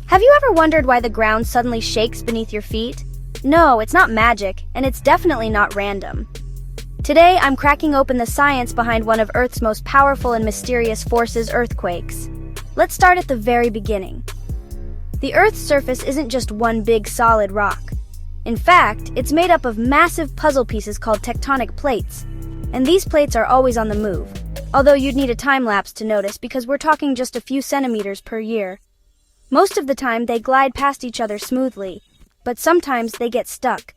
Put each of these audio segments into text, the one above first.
Have you ever wondered why the ground suddenly shakes beneath your feet? No, it's not magic, and it's definitely not random. Today, I'm cracking open the science behind one of Earth's most powerful and mysterious forces, earthquakes. Let's start at the very beginning. The Earth's surface isn't just one big solid rock. In fact, it's made up of massive puzzle pieces called tectonic plates, and these plates are always on the move, although you'd need a time lapse to notice because we're talking just a few centimeters per year. Most of the time, they glide past each other smoothly, but sometimes they get stuck.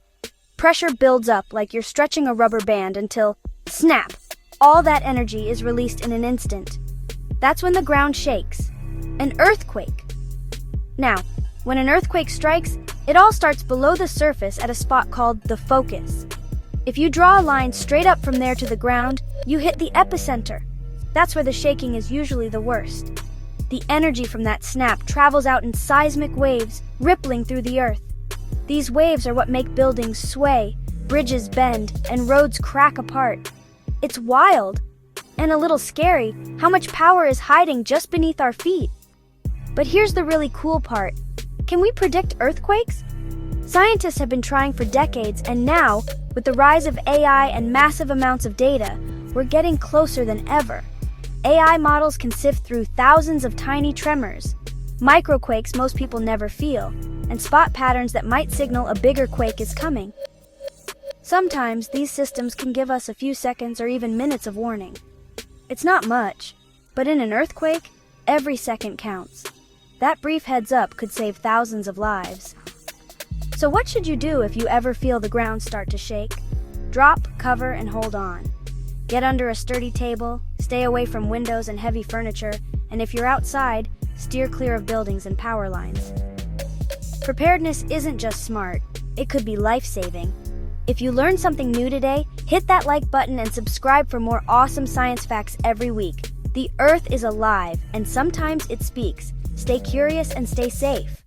Pressure builds up like you're stretching a rubber band until, snap, all that energy is released in an instant. That's when the ground shakes. An earthquake. Now, when an earthquake strikes, it all starts below the surface at a spot called the focus. If you draw a line straight up from there to the ground, you hit the epicenter. That's where the shaking is usually the worst. The energy from that snap travels out in seismic waves, rippling through the earth. These waves are what make buildings sway, bridges bend, and roads crack apart. It's wild, and a little scary, how much power is hiding just beneath our feet. But here's the really cool part. Can we predict earthquakes? Scientists have been trying for decades, and now, with the rise of AI and massive amounts of data, we're getting closer than ever. AI models can sift through thousands of tiny tremors, microquakes most people never feel, and spot patterns that might signal a bigger quake is coming. Sometimes these systems can give us a few seconds or even minutes of warning. It's not much, but in an earthquake, every second counts. That brief heads up could save thousands of lives. So what should you do if you ever feel the ground start to shake? Drop, cover, and hold on. Get under a sturdy table, stay away from windows and heavy furniture, and if you're outside, steer clear of buildings and power lines. Preparedness isn't just smart, it could be life-saving. If you learned something new today, hit that like button and subscribe for more awesome science facts every week. The Earth is alive, and sometimes it speaks. Stay curious and stay safe.